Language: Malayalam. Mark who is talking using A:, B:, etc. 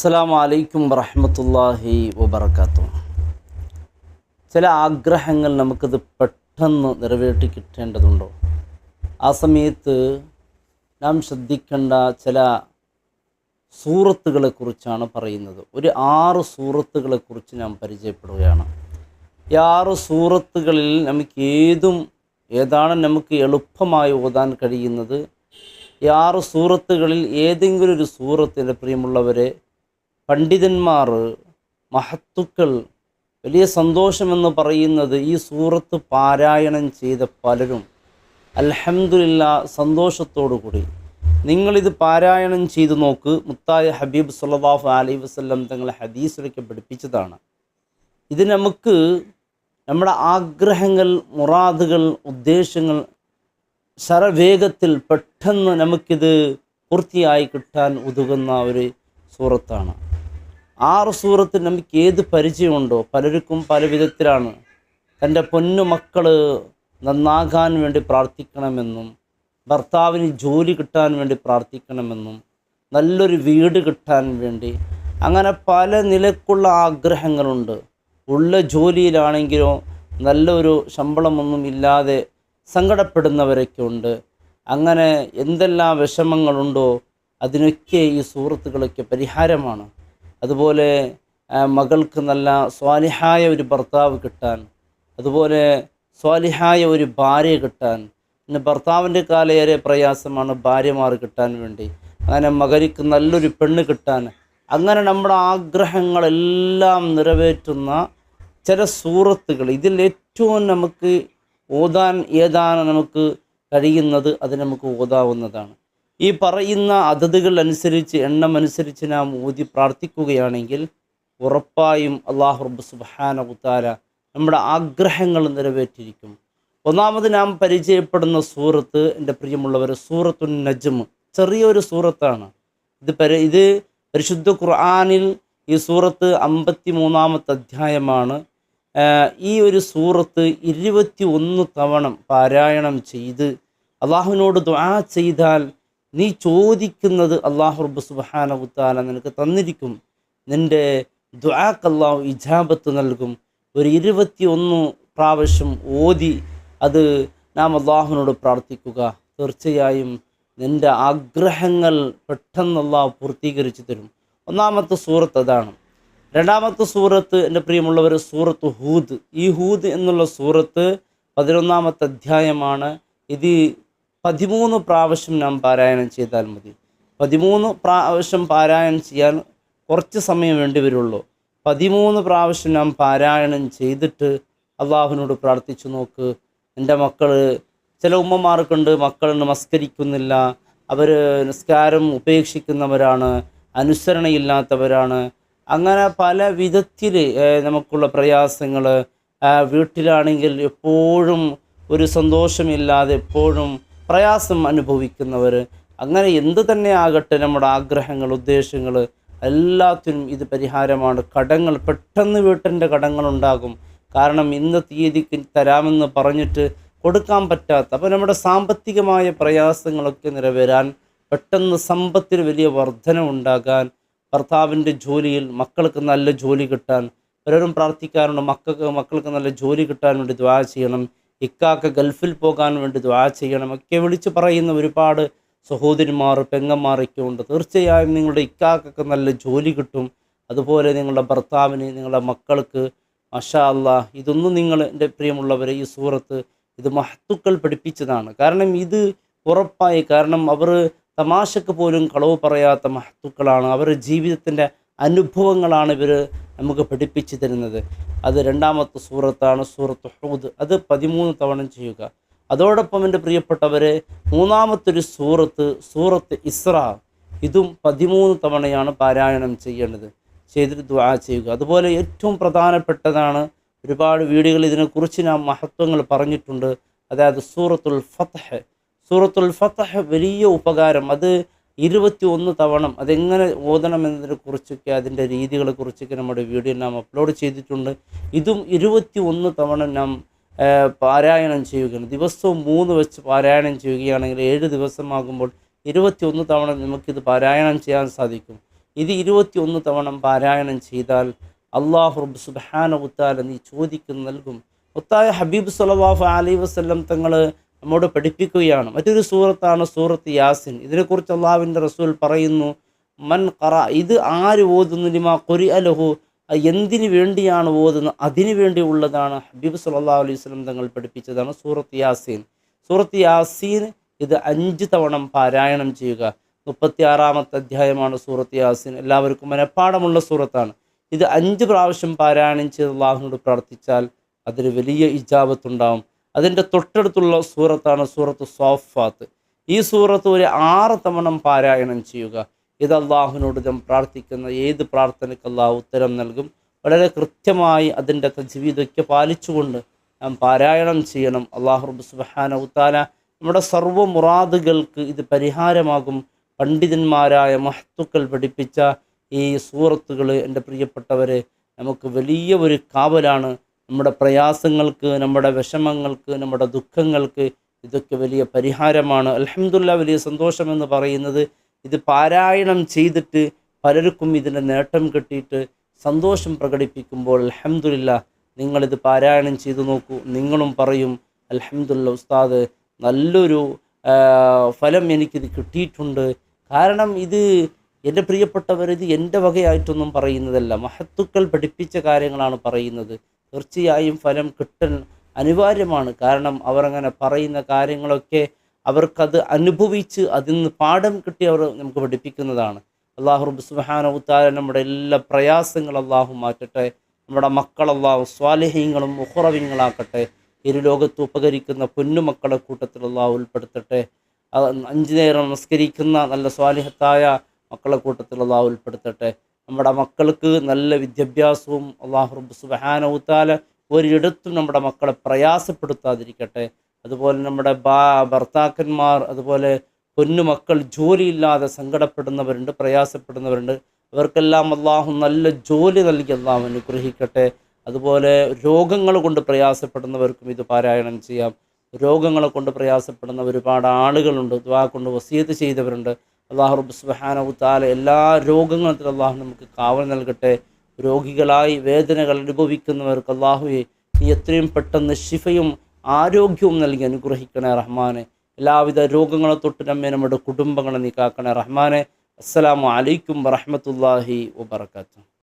A: അസ്സലാമു അലൈക്കും വറഹ്മത്തുള്ളാഹി വബറകാതുഹു. ചില ആഗ്രഹങ്ങൾ നമുക്കത് പെട്ടെന്ന് നിറവേറ്റി കിട്ടേണ്ടതുണ്ടോ? ആ സമയത്ത് നാം ശ്രദ്ധിക്കേണ്ട ചില സൂറത്തുകളെക്കുറിച്ചാണ് പറയുന്നത്. ഒരു 6 സൂറത്തുകളെക്കുറിച്ച് നാം പരിചയപ്പെടുകയാണ്. ഈ 6 സൂറത്തുകളിൽ നമുക്ക് ഏതാണ് നമുക്ക് എളുപ്പമായി ഓതാൻ കഴിയുന്നത്? ഈ 6 സൂറത്തുകളിൽ ഏതെങ്കിലും ഒരു സൂറത്തിൻ്റെ പ്രിയമുള്ളവരെ പണ്ഡിതന്മാർ, മഹത്തുക്കൾ വലിയ സന്തോഷമെന്ന് പറയുന്നത് ഈ സൂറത്ത് പാരായണം ചെയ്ത പലരും അൽഹംദുലില്ലാ സന്തോഷത്തോടു കൂടി നിങ്ങളിത് പാരായണം ചെയ്തു നോക്ക്. മുത്തായ ഹബീബ് സല്ലല്ലാഹു അലൈഹി വസല്ലം തങ്ങളെ ഹദീസിലൊക്കെ പഠിപ്പിച്ചതാണ്. ഇത് നമുക്ക് നമ്മുടെ ആഗ്രഹങ്ങൾ, മുറാദുകൾ, ഉദ്ദേശങ്ങൾ ശരവേഗത്തിൽ പെട്ടെന്ന് നമുക്കിത് പൂർത്തിയായി കിട്ടാൻ ഉതകുന്ന ഒരു സൂറത്താണ്. 6 സൂറത്തിൽ നമുക്ക് ഏത് പരിചയമുണ്ടോ? പലർക്കും പല വിധത്തിലാണ്. തൻ്റെ പൊന്നു മക്കൾ നന്നാകാൻ വേണ്ടി പ്രാർത്ഥിക്കണമെന്നും, ഭർത്താവിന് ജോലി കിട്ടാൻ വേണ്ടി പ്രാർത്ഥിക്കണമെന്നും, നല്ലൊരു വീട് കിട്ടാൻ വേണ്ടി, അങ്ങനെ പല നിലക്കുള്ള ആഗ്രഹങ്ങളുണ്ട്. ഉള്ള ജോലിയിലാണെങ്കിലോ നല്ലൊരു ശമ്പളമൊന്നും ഇല്ലാതെ സങ്കടപ്പെടുന്നവരൊക്കെ ഉണ്ട്. അങ്ങനെ എന്തെല്ലാം വിഷമങ്ങളുണ്ടോ അതിനൊക്കെ ഈ സൂറത്തുകളൊക്കെ പരിഹാരമാണ്. അതുപോലെ മകൾക്ക് നല്ല സ്വാലിഹായ ഒരു ഭർത്താവ് കിട്ടാൻ, അതുപോലെ സ്വാലിഹായ ഒരു ഭാര്യ കിട്ടാൻ. പിന്നെ ഭർത്താവിൻ്റെ കാലേറെ പ്രയാസമാണ് ഭാര്യമാർ കിട്ടാൻ വേണ്ടി. അങ്ങനെ മകനിക്ക് നല്ലൊരു പെണ്ണ് കിട്ടാൻ. അങ്ങനെ നമ്മുടെ ആഗ്രഹങ്ങളെല്ലാം നിറവേറ്റുന്ന ചില സൂറത്തുകൾ, ഇതിൽ ഏറ്റവും നമുക്ക് ഓതാൻ ഏതാണ് നമുക്ക് കഴിയുന്നത് അത് നമുക്ക് ഓതാവുന്നതാണ്. ഈ പറയുന്ന അതതുകൾ അനുസരിച്ച്, എണ്ണം അനുസരിച്ച് നാം ഓതി പ്രാർത്ഥിക്കുകയാണെങ്കിൽ ഉറപ്പായും അല്ലാഹു റബ്ബ് സുബ്ഹാനഹു വ തആല നമ്മുടെ ആഗ്രഹങ്ങൾ നിറവേറ്റിയിരിക്കും. ഒന്നാമത് നാം പരിചയപ്പെടുന്ന സൂറത്ത്, എൻ്റെ പ്രിയമുള്ളവർ, സൂറത്തുൻ നജ്ം. ചെറിയൊരു സൂറത്താണ്. ഇത് പരിശുദ്ധ ഖുർആനിൽ ഈ സൂറത്ത് 53-ാമത്തെ അധ്യായമാണ്. ഈ ഒരു സൂറത്ത് 21 തവണ പാരായണം ചെയ്ത് അള്ളാഹുവിനോട് ദുആ ചെയ്താൽ നീ ചോദിക്കുന്നത് അല്ലാഹു റബ്ബ് സുബ്ഹാനഹു വ തആല നിനക്ക് തന്നിരിക്കും. നിൻ്റെ ദുആക്ക് അല്ലാഹു ഇജാബത്ത് നൽകും. ഒരു 21 പ്രാവശ്യം ഓതി അത് നാം അള്ളാഹുവിനോട് പ്രാർത്ഥിക്കുക. തീർച്ചയായും നിൻ്റെ ആഗ്രഹങ്ങൾ പെട്ടെന്ന് അല്ലാഹു പൂർത്തീകരിച്ചു തരും. ഒന്നാമത്തെ സൂറത്ത് അതാണ്. രണ്ടാമത്തെ സൂറത്ത്, എൻ്റെ പ്രിയമുള്ളവർ, സൂറത്ത് ഹൂദ്. ഈ ഹൂദ് എന്നുള്ള സൂറത്ത് 11-ാമത്തെ അധ്യായമാണ്. ഇത് 13 പ്രാവശ്യം നാം പാരായണം ചെയ്താൽ മതി. 13 പ്രാവശ്യം പാരായണം ചെയ്യാൻ കുറച്ച് സമയം വേണ്ടി വരുള്ളൂ. 13 പ്രാവശ്യം നാം പാരായണം ചെയ്തിട്ട് അള്ളാഹുവിനോട് പ്രാർത്ഥിച്ചു നോക്ക്. എൻ്റെ മക്കൾ, ചില ഉമ്മമാർക്കുണ്ട് മക്കൾ നമസ്കരിക്കുന്നില്ല, അവർ നിസ്കാരം ഉപേക്ഷിക്കുന്നവരാണ്, അനുസരണയില്ലാത്തവരാണ്. അങ്ങനെ പല വിധത്തിൽ നമുക്കുള്ള പ്രയാസങ്ങൾ, വീട്ടിലാണെങ്കിൽ എപ്പോഴും ഒരു സന്തോഷമില്ലാതെ എപ്പോഴും പ്രയാസം അനുഭവിക്കുന്നവർ, അങ്ങനെ എന്ത് തന്നെ ആകട്ടെ നമ്മുടെ ആഗ്രഹങ്ങൾ, ഉദ്ദേശങ്ങൾ എല്ലാത്തിനും ഇത് പരിഹാരമാണ്. കടങ്ങൾ പെട്ടെന്ന് വീട്ടിൻ്റെ കടങ്ങളുണ്ടാകും. കാരണം ഇന്ന തീയതിക്ക് തരാമെന്ന് പറഞ്ഞിട്ട് കൊടുക്കാൻ പറ്റാത്ത, അപ്പോൾ നമ്മുടെ സാമ്പത്തികമായ പ്രയാസങ്ങളൊക്കെ നിറവേറാൻ, പെട്ടെന്ന് സമ്പത്തിൽ വലിയ വർധന ഉണ്ടാകാൻ, ഭർത്താവിൻ്റെ ജോലിയിൽ മക്കൾക്ക് നല്ല ജോലി കിട്ടാൻ, പലരും പ്രാർത്ഥിക്കാറുണ്ട് മക്കൾക്ക് നല്ല ജോലി കിട്ടാൻ വേണ്ടി ദുആ ചെയ്യണം, ഇക്കാക്ക് ഗൾഫിൽ പോകാൻ വേണ്ടി ദുആ ചെയ്യണം ഒക്കെ വിളിച്ച് പറയുന്ന ഒരുപാട് സഹോദരിമാർ, പെങ്ങന്മാരൊക്കെ ഉണ്ട്. തീർച്ചയായും നിങ്ങളുടെ ഇക്കാക്കൊക്കെ നല്ല ജോലി കിട്ടും. അതുപോലെ നിങ്ങളുടെ ഭർത്താവിന്, നിങ്ങളുടെ മക്കൾക്ക് മാഷാ അല്ലാഹ്. ഇതൊന്നും നിങ്ങൾ, എൻ്റെ പ്രിയമുള്ളവരെ, ഈ സൂറത്ത് ഇത് മഹത്തുക്കൾ പഠിപ്പിച്ചതാണ്. കാരണം ഇത് ഉറപ്പായി, കാരണം അവർ തമാശക്ക് പോലും കളവ് പറയാത്ത മഹത്തുക്കളാണ്. അവരുടെ ജീവിതത്തിൻ്റെ അനുഭവങ്ങളാണ് ഇവർ നമുക്ക് പഠിപ്പിച്ചു തരുന്നത്. അത് രണ്ടാമത്തെ സൂറത്താണ്, സൂറത്ത് ഹൂദ്. അത് 13 തവണ ചെയ്യുക. അതോടൊപ്പം എൻ്റെ പ്രിയപ്പെട്ടവരെ, മൂന്നാമത്തൊരു സൂറത്ത്, സൂറത്ത് ഇസ്രാ. ഇതും 13 തവണയാണ് പാരായണം ചെയ്യേണ്ടത്. ചെയ്തിട്ട് ദുആ ചെയ്യുക. അതുപോലെ ഏറ്റവും പ്രധാനപ്പെട്ടതാണ്, ഒരുപാട് വീഡിയോകൾ ഇതിനെക്കുറിച്ച് ഞാൻ മഹത്വങ്ങൾ പറഞ്ഞിട്ടുണ്ട്. അതായത് സൂറത്തുൽ ഫത്ഹ്. സൂറത്തുൽ ഫത്ഹ് വലിയ ഉപകാരം. അത് 21 തവണ അതെങ്ങനെ ഓതണം എന്നതിനെക്കുറിച്ചൊക്കെ, അതിൻ്റെ രീതികളെക്കുറിച്ചൊക്കെ നമ്മുടെ വീഡിയോ നാം അപ്ലോഡ് ചെയ്തിട്ടുണ്ട്. ഇതും 21 തവണ നാം പാരായണം ചെയ്യുകയാണ്. ദിവസവും 3 വെച്ച് പാരായണം ചെയ്യുകയാണെങ്കിൽ 7 ദിവസമാകുമ്പോൾ 21 തവണ നമുക്കിത് പാരായണം ചെയ്യാൻ സാധിക്കും. ഇത് 21 തവണ പാരായണം ചെയ്താൽ അള്ളാഹു റബ്ബ് സുബ്ഹാനഹു വതആല നീ ചോദിക്കുന്ന നൽകും. മുത്തായ ഹബീബ് സ്വല്ലല്ലാഹു അലൈഹി വസല്ലം തങ്ങൾ നമ്മോട് പഠിപ്പിക്കുകയാണ്. മറ്റൊരു സൂറത്താണ് സൂറത്ത് യാസിൻ. ഇതിനെക്കുറിച്ച് അള്ളാഹുവിൻ്റെ റസൂൽ പറയുന്നു, മൻ ഖറ, ഇത് ആര് ഓതുന്നു, ലിമാ ഖുരിഅ ലഹു, എന്തിനു വേണ്ടിയാണ് ഓതുന്നത് അതിനു വേണ്ടി ഉള്ളതാണ്. ഹബീബ് സ്വല്ലല്ലാഹു അലൈഹി വസല്ലം തങ്ങൾ പഠിപ്പിച്ചതാണ് സൂറത്ത് യാസീൻ. സൂറത്ത് യാസീൻ ഇത് 5 തവണ പാരായണം ചെയ്യുക. 36-ാമത്തെ അധ്യായമാണ് സൂറത്ത് യാസീൻ. എല്ലാവർക്കും മനഃപ്പാടമുള്ള സൂറത്താണ്. ഇത് 5 പ്രാവശ്യം പാരായണം ചെയ്ത് അള്ളാഹുവിനോട് പ്രാർത്ഥിച്ചാൽ അതിന് വലിയ ഇജാബത്തുണ്ടാവും. അതിൻ്റെ തൊട്ടടുത്തുള്ള സൂറത്താണ് സൂറത്ത് സ്വാഫാത്ത്. ഈ സൂറത്ത് ഒരു 6 തവണ പാരായണം ചെയ്യുക. ഇത് അള്ളാഹുവിനോട് നാം പ്രാർത്ഥിക്കുന്ന ഏത് പ്രാർത്ഥനയ്ക്ക് അള്ളാഹു ഉത്തരം നൽകും. വളരെ കൃത്യമായി അതിൻ്റെ തജ്വീദൊക്കെ പാലിച്ചുകൊണ്ട് നാം പാരായണം ചെയ്യണം. അള്ളാഹു റബ്ബ് സുബ്ഹാനഹു വതആല നമ്മുടെ സർവ്വ മുറാദുകൾക്ക് ഇത് പരിഹാരമാകും. പണ്ഡിതന്മാരായ മഹത്തുക്കൾ പഠിപ്പിച്ച ഈ സൂറത്തുകൾ എൻ്റെ പ്രിയപ്പെട്ടവരെ നമുക്ക് വലിയ ഒരു കാവലാണ്. നമ്മുടെ പ്രയാസങ്ങൾക്ക്, നമ്മുടെ വിഷമങ്ങൾക്ക്, നമ്മുടെ ദുഃഖങ്ങൾക്ക് ഇതൊക്കെ വലിയ പരിഹാരമാണ്. അൽഹംദുലില്ലാഹ്, വലിയ സന്തോഷമെന്ന് പറയുന്നത് ഇത് പാരായണം ചെയ്തിട്ട് പലർക്കും ഇതിൻ്റെ നേട്ടം കിട്ടിയിട്ട് സന്തോഷം പ്രകടിപ്പിക്കുമ്പോൾ അൽഹംദുലില്ലാഹ്, നിങ്ങളിത് പാരായണം ചെയ്തു നോക്കൂ. നിങ്ങളും പറയും, അൽഹംദുലില്ലാഹ് ഉസ്താദ്, നല്ലൊരു ഫലം എനിക്കിത് കിട്ടിയിട്ടുണ്ട്. കാരണം ഇത് എൻ്റെ പ്രിയപ്പെട്ടവർ, ഇത് എൻ്റെ വകയായിട്ടൊന്നും പറയുന്നതല്ല, മഹത്തുക്കൾ പഠിപ്പിച്ച കാര്യങ്ങളാണ് പറയുന്നത്. തീർച്ചയായും ഫലം കിട്ടാൻ അനിവാര്യമാണ്. കാരണം അവരങ്ങനെ പറയുന്ന കാര്യങ്ങളൊക്കെ അവർക്കത് അനുഭവിച്ച് അതിൽ നിന്ന് പാഠം കിട്ടി അവർ നമുക്ക് പഠിപ്പിക്കുന്നതാണ്. അള്ളാഹു റബ്ബ് സുബ്ഹാനഹു വതആല നമ്മുടെ എല്ലാ പ്രയാസങ്ങളും അള്ളാഹു മാറ്റട്ടെ. നമ്മുടെ മക്കൾ അള്ളാഹു സ്വാലിഹീങ്ങളും മുഖറവിങ്ങളാക്കട്ടെ. ഇരുലോകത്ത് ഉപകരിക്കുന്ന പൊന്നുമക്കളെ കൂട്ടത്തിൽ അള്ളാഹു ഉൾപ്പെടുത്തട്ടെ. 5 നേരം നമസ്കരിക്കുന്ന നല്ല സ്വാലിഹത്തായ മക്കളെ കൂട്ടത്തിൽ അള്ളാഹു ഉൾപ്പെടുത്തട്ടെ. നമ്മുടെ മക്കൾക്ക് നല്ല വിദ്യാഭ്യാസവും അള്ളാഹു റബ്ബ് സുബ്ഹാനഹു വതആല ഒരിടത്തും നമ്മുടെ മക്കളെ പ്രയാസപ്പെടുത്താതിരിക്കട്ടെ. അതുപോലെ നമ്മുടെ ഭർത്താക്കന്മാർ, അതുപോലെ പൊന്നുമക്കൾ ജോലിയില്ലാതെ സങ്കടപ്പെടുന്നവരുണ്ട്, പ്രയാസപ്പെടുന്നവരുണ്ട്. അവർക്കെല്ലാം അള്ളാഹു നല്ല ജോലി നൽകി അള്ളാഹു അനുഗ്രഹിക്കട്ടെ. അതുപോലെ രോഗങ്ങൾ കൊണ്ട് പ്രയാസപ്പെടുന്നവർക്കും ഇത് പാരായണം ചെയ്യാം. രോഗങ്ങളെ കൊണ്ട് പ്രയാസപ്പെടുന്ന ഒരുപാട് ആളുകളുണ്ട്, ദുആ കൊണ്ട് വസിയത്ത് ചെയ്തവരുണ്ട്. അള്ളാഹു റബ്ബ് സുബ്ഹാനഹു വതആല എല്ലാ രോഗങ്ങളും അള്ളാഹു നമുക്ക് കാവൽ നൽകട്ടെ. രോഗികളായി വേദനകൾ അനുഭവിക്കുന്നവർക്ക് അള്ളാഹുവെ നീ എത്രയും പെട്ടെന്ന് ശിഫയും ആരോഗ്യവും നൽകി അനുഗ്രഹിക്കണേ റഹ്മാനെ. എല്ലാവിധ രോഗങ്ങളെ തൊട്ട് നമ്മെ, നമ്മുടെ കുടുംബങ്ങളെ നീ കാക്കണേ റഹ്മാനെ. അസ്സലാമു അലൈക്കും വറഹ്മത്തുള്ളാഹി വബറകാതുഹു.